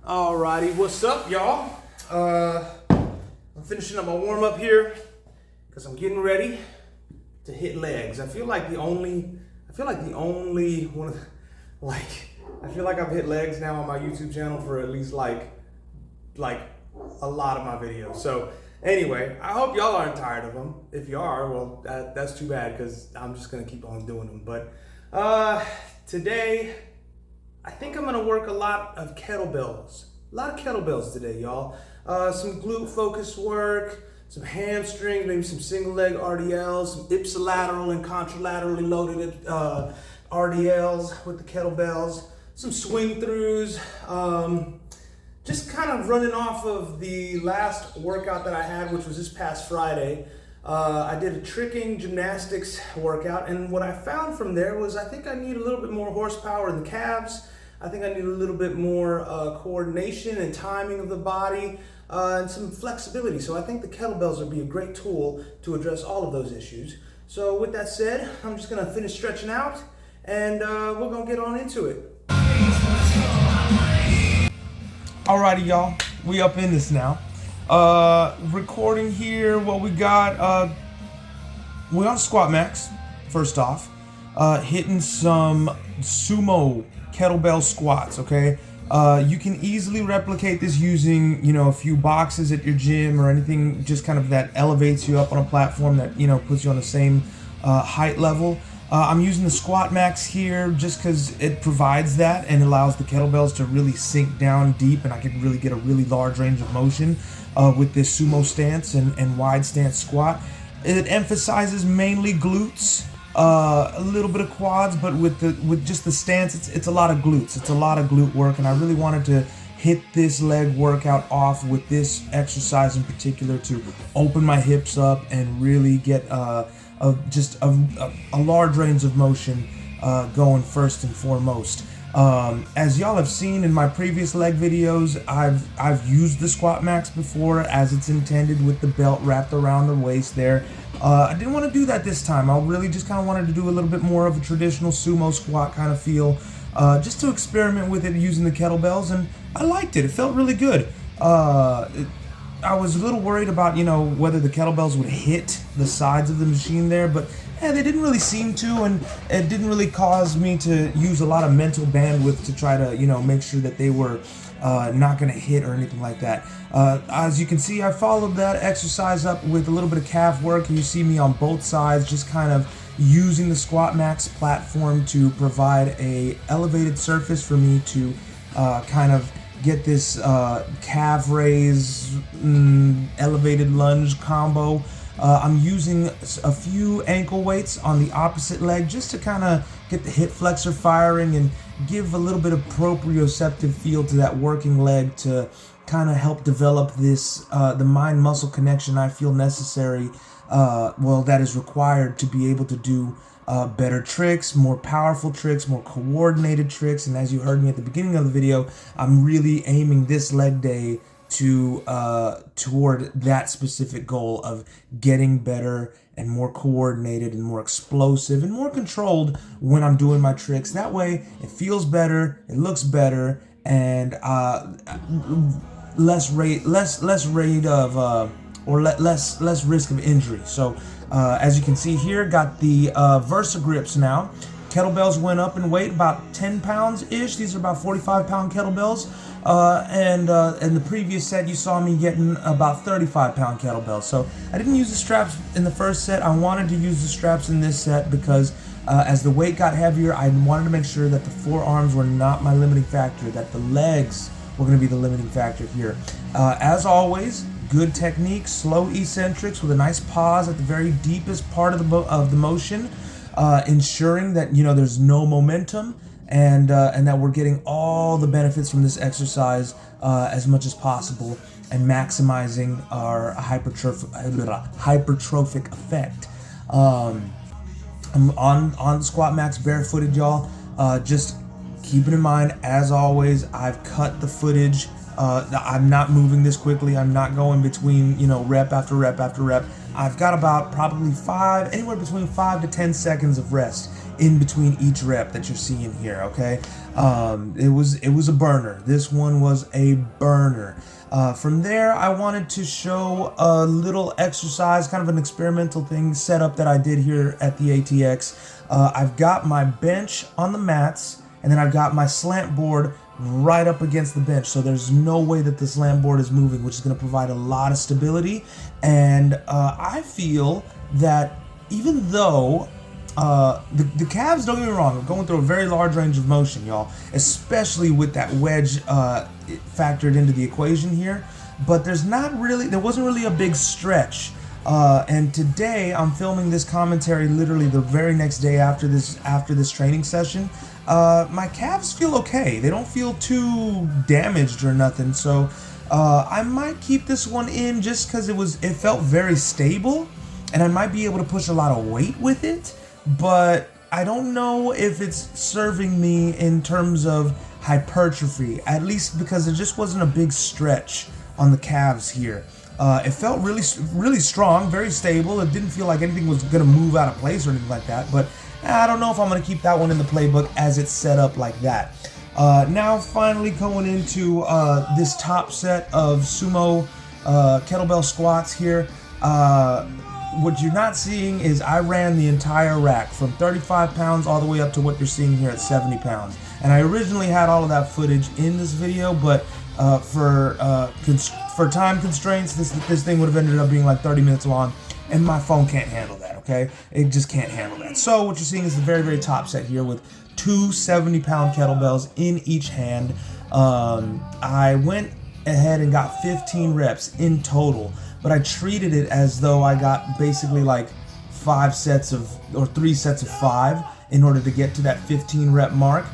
Alrighty, what's up, y'all? I'm finishing up my warm up here because I'm getting ready to hit legs. I feel like the only one of the, I feel like I've hit legs now on my YouTube channel for at least like a lot of my videos. So anyway, I hope y'all aren't tired of them. If you are, well, that's too bad because I'm just gonna keep on doing them. But today, I think I'm gonna work a lot of kettlebells. A lot of kettlebells today, y'all. Some glute focused work, some hamstrings, maybe some single leg RDLs, some ipsilateral and contralaterally loaded RDLs with the kettlebells, some swing throughs. Just kind of running off of the last workout that I had, which was this past Friday. I did a tricking gymnastics workout, and what I found from there was I think I need a little bit more horsepower in the calves. I think I need a little bit more coordination and timing of the body and some flexibility. So I think the kettlebells would be a great tool to address all of those issues. So with that said, I'm just gonna finish stretching out and we're gonna get on into it. Alrighty, y'all, we up in this now. Recording here, what we got, we're on squat max, first off. Hitting some sumo kettlebell squats, okay? You can easily replicate this using, a few boxes at your gym or anything just kind of that elevates you up on a platform that, puts you on the same height level. I'm using the squat max here just because it provides that and allows the kettlebells to really sink down deep, and I can really get a really large range of motion with this sumo stance and wide stance squat. It emphasizes mainly glutes, a little bit of quads, but with just the stance, it's a lot of glutes. It's a lot of glute work, and I really wanted to hit this leg workout off with this exercise in particular to open my hips up and really get just a large range of motion going first and foremost. As y'all have seen in my previous leg videos, I've used the squat max before as it's intended with the belt wrapped around the waist there. I didn't want to do that this time. I really just kind of wanted to do a little bit more of a traditional sumo squat kind of feel, just to experiment with it using the kettlebells, and I liked it. It felt really good. I was a little worried about, whether the kettlebells would hit the sides of the machine there, but they didn't really seem to, and it didn't really cause me to use a lot of mental bandwidth to try to, make sure that they were not going to hit or anything like that. As you can see, I followed that exercise up with a little bit of calf work, and you see me on both sides just kind of using the squat max platform to provide a elevated surface for me to kind of get this calf raise, elevated lunge combo. I'm using a few ankle weights on the opposite leg just to kind of get the hip flexor firing and give a little bit of proprioceptive feel to that working leg to kind of help develop this, the mind-muscle connection I feel necessary, that is required to be able to do better tricks, more powerful tricks, more coordinated tricks. And as you heard me at the beginning of the video, I'm really aiming this leg day to toward that specific goal of getting better and more coordinated and more explosive and more controlled when I'm doing my tricks. That way it feels better, it looks better, and less risk of injury. So as you can see here, got the Versa grips now. Kettlebells went up in weight about 10 pounds ish. These are about 45-pound kettlebells. And in the previous set, you saw me getting about 35-pound kettlebells. So I didn't use the straps in the first set. I wanted to use the straps in this set because as the weight got heavier, I wanted to make sure that the forearms were not my limiting factor, that the legs were going to be the limiting factor here. As always, good technique, slow eccentrics with a nice pause at the very deepest part of the motion, ensuring that there's no momentum and that we're getting all the benefits from this exercise as much as possible and maximizing our hypertrophic effect. I'm on squat max barefooted, y'all. Just keeping in mind, as always, I've cut the footage. I'm not moving this quickly. I'm not going between, rep after rep after rep. I've got about probably anywhere between 5 to 10 seconds of rest in between each rep that you're seeing here, okay? It was a burner. This one was a burner. From there, I wanted to show a little exercise, kind of an experimental thing setup that I did here at the ATX. I've got my bench on the mats, and then I've got my slant board right up against the bench, so there's no way that the slant board is moving, which is going to provide a lot of stability. And I feel that even though the calves, don't get me wrong, are going through a very large range of motion, y'all, especially with that wedge factored into the equation here, but there wasn't really a big stretch. And today I'm filming this commentary literally the very next day after this training session. My calves feel okay. They don't feel too damaged or nothing, so I might keep this one in just because it felt very stable, and I might be able to push a lot of weight with it, but I don't know if it's serving me in terms of hypertrophy, at least because there just wasn't a big stretch on the calves here. It felt really, really strong, very stable. It didn't feel like anything was going to move out of place or anything like that, but I don't know if I'm going to keep that one in the playbook as it's set up like that. Now finally going into this top set of sumo kettlebell squats here. What you're not seeing is I ran the entire rack from 35 pounds all the way up to what you're seeing here at 70 pounds. And I originally had all of that footage in this video, but for time constraints, this thing would have ended up being like 30 minutes long, and my phone can't handle that, okay? It just can't handle that. So what you're seeing is the very, very top set here with two 70-pound kettlebells in each hand. I went ahead and got 15 reps in total, but I treated it as though I got basically like 3 sets of 5 in order to get to that 15 rep mark.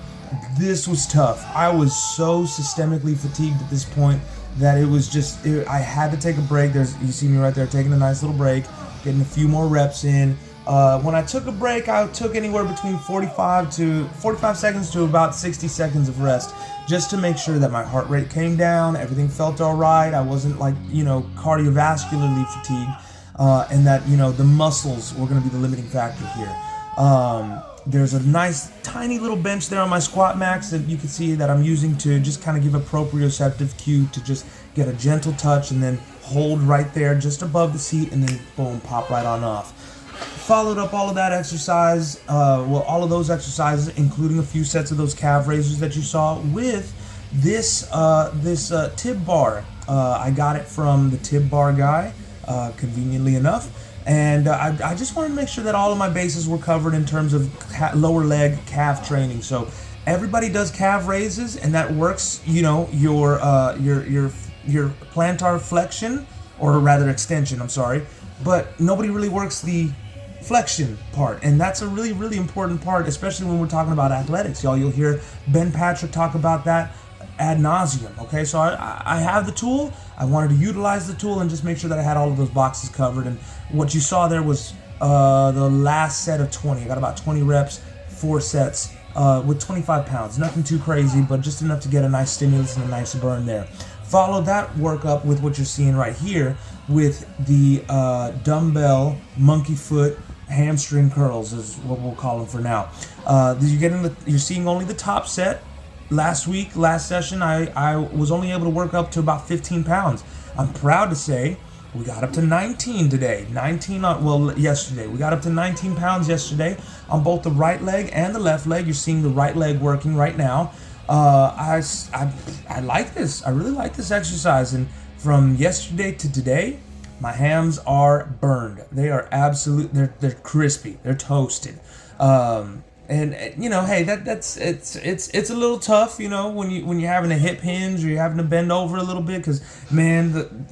This was tough. I was so systemically fatigued at this point that it was just, I had to take a break. You see me right there taking a nice little break, getting a few more reps in. When I took a break, I took anywhere between 45 seconds to about 60 seconds of rest, just to make sure that my heart rate came down, everything felt all right, I wasn't like, cardiovascularly fatigued, and that, the muscles were going to be the limiting factor here. There's a nice tiny little bench there on my squat max that you can see that I'm using to just kind of give a proprioceptive cue to just get a gentle touch and then hold right there just above the seat, and then boom, pop right on off. Followed up all of that exercise, all of those exercises, including a few sets of those calf raises that you saw, with this tib bar. I got it from the tib bar guy, conveniently enough. And I just wanted to make sure that all of my bases were covered in terms of lower leg calf training. So everybody does calf raises, and that works, your plantar flexion, or rather extension, I'm sorry. But nobody really works the flexion part, and that's a really, really important part, especially when we're talking about athletics, y'all. You'll hear Ben Patrick talk about that ad nauseum, okay? So I have the tool. I wanted to utilize the tool and just make sure that I had all of those boxes covered. And what you saw there was the last set of 20. I got about 20 reps, 4 sets with 25 pounds. Nothing too crazy, but just enough to get a nice stimulus and a nice burn there. Follow that work up with what you're seeing right here with the dumbbell monkey foot hamstring curls, is what we'll call them for now. You're seeing only the top set. Last session, I was only able to work up to about 15 pounds. I'm proud to say we got up to 19 today. Yesterday. We got up to 19 pounds yesterday on both the right leg and the left leg. You're seeing the right leg working right now. I like this. I really like this exercise. And from yesterday to today, my hams are burned. They are they're crispy. They're toasted. And hey, it's a little tough, when you're having a hip hinge or you're having to bend over a little bit, because man,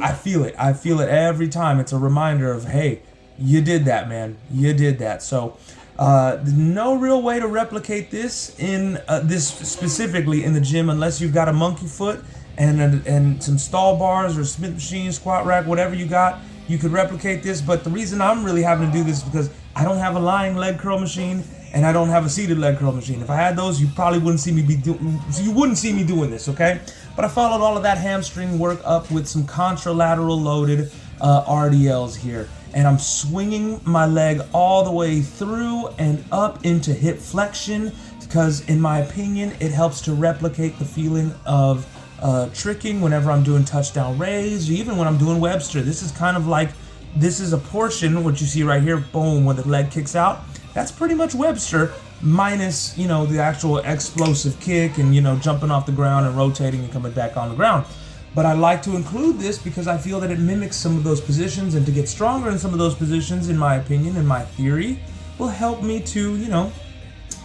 I feel it every time. It's a reminder of, hey, you did that, man, you did that. So no real way to replicate this in this specifically in the gym unless you've got a monkey foot and some stall bars or Smith machine, squat rack, whatever you got. You could replicate this, but the reason I'm really having to do this is because I don't have a lying leg curl machine and I don't have a seated leg curl machine. If I had those, you probably wouldn't see me doing this, okay? But I followed all of that hamstring work up with some contralateral loaded RDLs here. and I'm swinging my leg all the way through and up into hip flexion, because in my opinion, it helps to replicate the feeling of tricking whenever I'm doing touchdown raise, or even when I'm doing Webster. This is kind of like, this is a portion, what you see right here, boom, when the leg kicks out. That's pretty much Webster, minus, you know, the actual explosive kick and, you know, jumping off the ground and rotating and coming back on the ground. But I like to include this because I feel that it mimics some of those positions, and to get stronger in some of those positions, in my opinion, in my theory, will help me to, you know,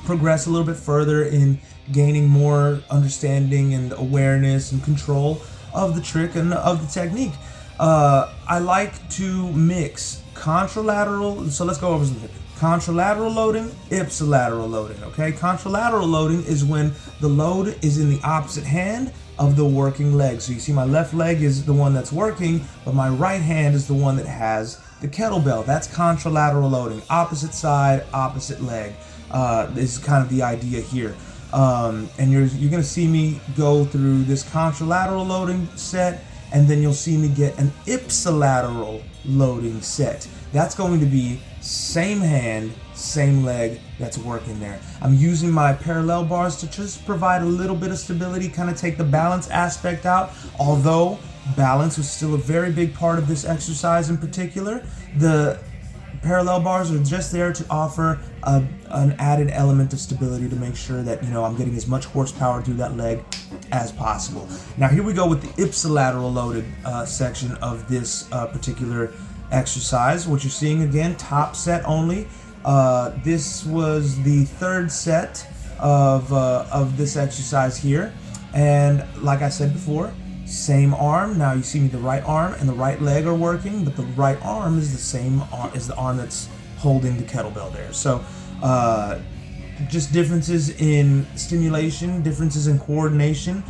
progress a little bit further in gaining more understanding and awareness and control of the trick and of the technique. I like to mix contralateral, so let's go over something. Contralateral loading, ipsilateral loading, okay? Contralateral loading is when the load is in the opposite hand of the working leg. So you see my left leg is the one that's working, but my right hand is the one that has the kettlebell. That's contralateral loading. Opposite side, opposite leg is kind of the idea here. And you're gonna see me go through this contralateral loading set, and then you'll see me get an ipsilateral loading set. That's going to be same hand, same leg that's working there. I'm using my parallel bars to just provide a little bit of stability, kind of take the balance aspect out. Although balance was still a very big part of this exercise in particular, the parallel bars are just there to offer an added element of stability to make sure that, you know, I'm getting as much horsepower through that leg as possible. Now here we go with the ipsilateral loaded section of this particular exercise. What you're seeing again, top set only. This was the third set of this exercise here, and like I said before, same arm. Now you see me, the right arm and the right leg are working, but the right arm is the same arm as the arm that's holding the kettlebell there. So just differences in stimulation, differences in coordination.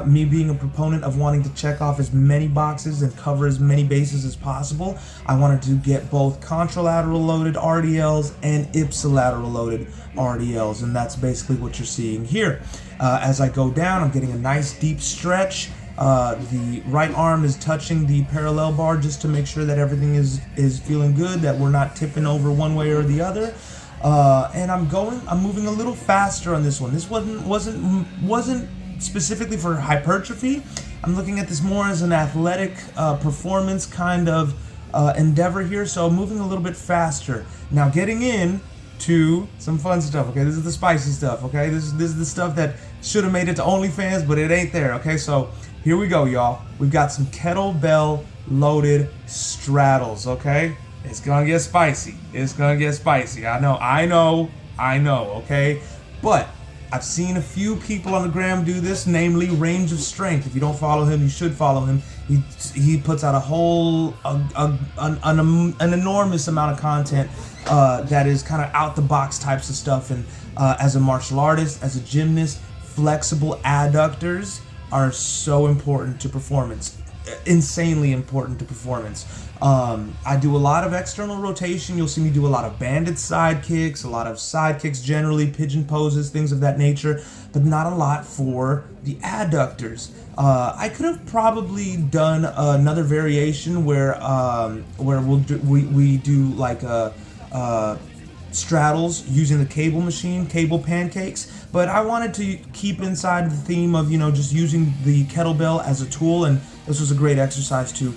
Me being a proponent of wanting to check off as many boxes and cover as many bases as possible, I wanted to get both contralateral loaded RDLs and ipsilateral loaded RDLs, and that's basically what you're seeing here. As I go down, I'm getting a nice deep stretch. The right arm is touching the parallel bar just to make sure that everything is feeling good, that we're not tipping over one way or the other. And I'm moving a little faster on this one. This wasn't specifically for hypertrophy. I'm looking at this more as an athletic performance kind of endeavor here, so I'm moving a little bit faster. Now getting in to some fun stuff, okay? This is the spicy stuff, okay? This is the stuff that should have made it to OnlyFans, but it ain't there, okay? So here we go, y'all. We've got some kettlebell loaded straddles, okay? It's gonna get spicy. It's gonna get spicy. I know, okay? But I've seen a few people on the gram do this, namely Range of Strength. If you don't follow him, you should follow him. He puts out a whole an enormous amount of content that is kind of out the box types of stuff. And as a martial artist, as a gymnast, flexible adductors are so important to performance. Insanely important to performance. I do a lot of external rotation. You'll see me do a lot of banded side kicks, a lot of side kicks generally, pigeon poses, things of that nature, but not a lot for the adductors. I could have probably done another variation where we do like straddles using the cable machine, cable pancakes, but I wanted to keep inside the theme of, you know, just using the kettlebell as a tool, and this was a great exercise to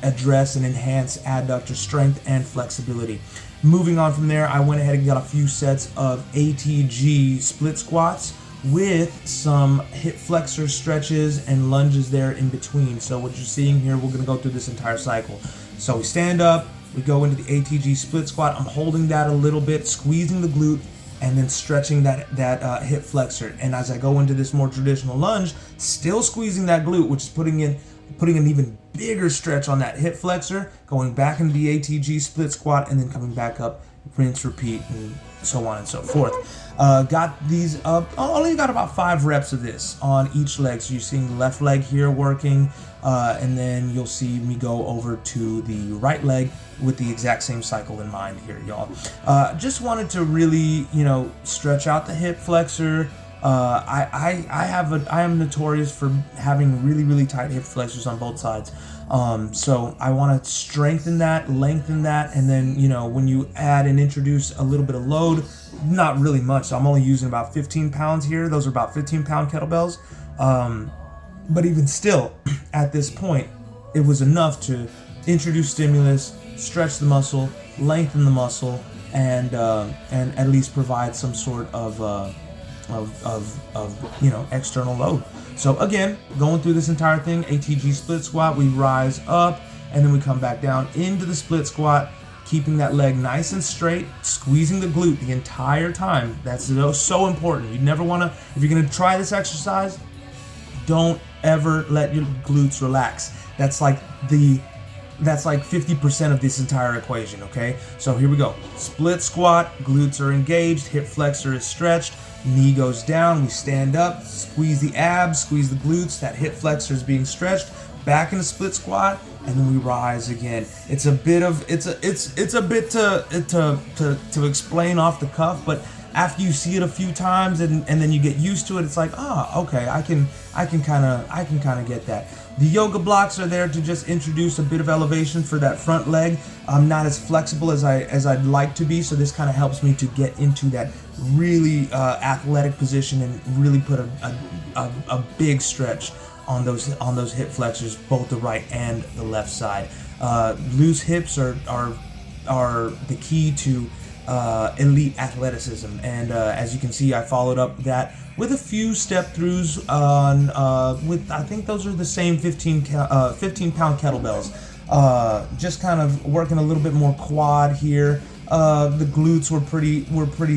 address and enhance adductor strength and flexibility. Moving on from there, I went ahead and got a few sets of ATG split squats with some hip flexor stretches and lunges there in between. So what you're seeing here, we're going to go through this entire cycle. So we stand up, we go into the ATG split squat. I'm holding that a little bit, squeezing the glute, and then stretching that hip flexor. And as I go into this more traditional lunge, still squeezing that glute, which is putting an even bigger stretch on that hip flexor, going back into the ATG split squat, and then coming back up, rinse, repeat, and so on and so forth. Got these up, only got about 5 reps of this on each leg. So you're seeing the left leg here working, and then you'll see me go over to the right leg with the exact same cycle in mind here, y'all. Just wanted to really, you know, stretch out the hip flexor, I am notorious for having really tight hip flexors on both sides. So I want to strengthen that, lengthen that, and then, you know, when you add and introduce a little bit of load, not really much. So I'm only using about 15 pounds here. Those are about 15-pound kettlebells. But even still, at this point, it was enough to introduce stimulus, stretch the muscle, lengthen the muscle, and at least provide some sort of you know, external load. So again, going through this entire thing, ATG split squat, we rise up and then we come back down into the split squat, keeping that leg nice and straight, squeezing the glute the entire time. That's so important. You never want to, if you're going to try this exercise, don't ever let your glutes relax. That's like 50% of this entire equation, okay? So here we go. Split squat, glutes are engaged, hip flexor is stretched, knee goes down, we stand up, squeeze the abs, squeeze the glutes, that hip flexor is being stretched, back into split squat, and then we rise again. It's a bit to explain off the cuff, but after you see it a few times and then you get used to it, it's like, okay, I can kind of get that. The yoga blocks are there to just introduce a bit of elevation for that front leg. I'm not as flexible as I'd like to be, so this kind of helps me to get into that really athletic position and really put a big stretch on those hip flexors, both the right and the left side. Loose hips are the key to elite athleticism, and as you can see, I followed up that with a few step throughs on with, I think those are the same 15-pound kettlebells. Just kind of working a little bit more quad here. The glutes were pretty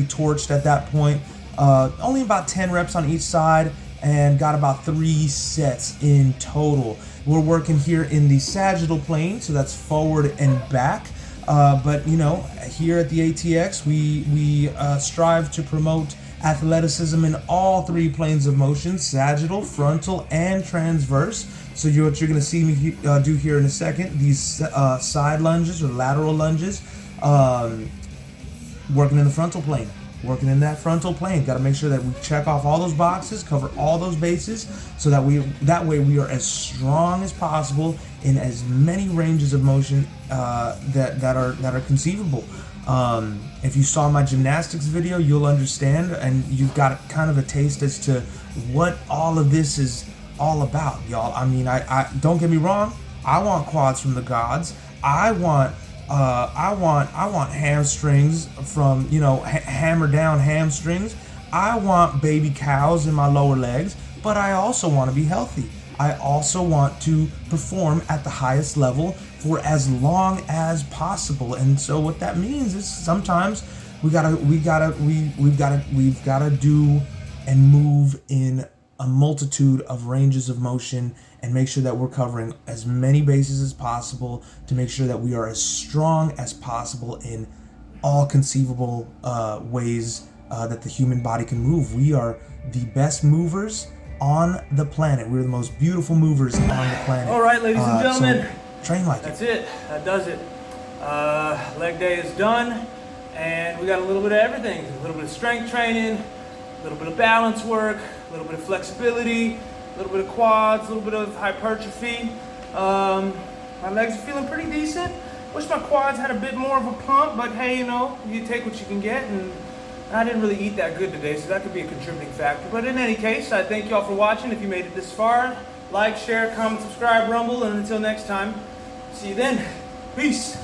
torched at that point. Only about 10 reps on each side, and got about 3 sets in total. We're working here in the sagittal plane, so that's forward and back. But you know, here at the ATX, we strive to promote athleticism in all 3 planes of motion: sagittal, frontal, and transverse. So what you're going to see me do here in a second, these side lunges or lateral lunges, working in the frontal plane. Working in that frontal plane. Got to make sure that we check off all those boxes, cover all those bases, so that way we are as strong as possible in as many ranges of motion that are conceivable. If you saw my gymnastics video, you'll understand, and you've got kind of a taste as to what all of this is all about, y'all. I mean, I don't get me wrong. I want quads from the gods. I want hamstrings from, you know, hammer down hamstrings. I want baby cows in my lower legs, but I also want to be healthy. I also want to perform at the highest level for as long as possible. And so what that means is sometimes we've got to do and move in a multitude of ranges of motion and make sure that we're covering as many bases as possible to make sure that we are as strong as possible in all conceivable ways that the human body can move. We are the best movers on the planet. We're the most beautiful movers on the planet. All right, ladies and gentlemen. So train like That's it. That does it. Leg day is done, and we got a little bit of everything. A little bit of strength training, a little bit of balance work, a little bit of flexibility, a little bit of quads, a little bit of hypertrophy. My legs are feeling pretty decent. Wish my quads had a bit more of a pump, but hey, you know, you take what you can get, and I didn't really eat that good today, so that could be a contributing factor. But in any case, I thank y'all for watching. If you made it this far, like, share, comment, subscribe, rumble, and until next time, see you then. Peace.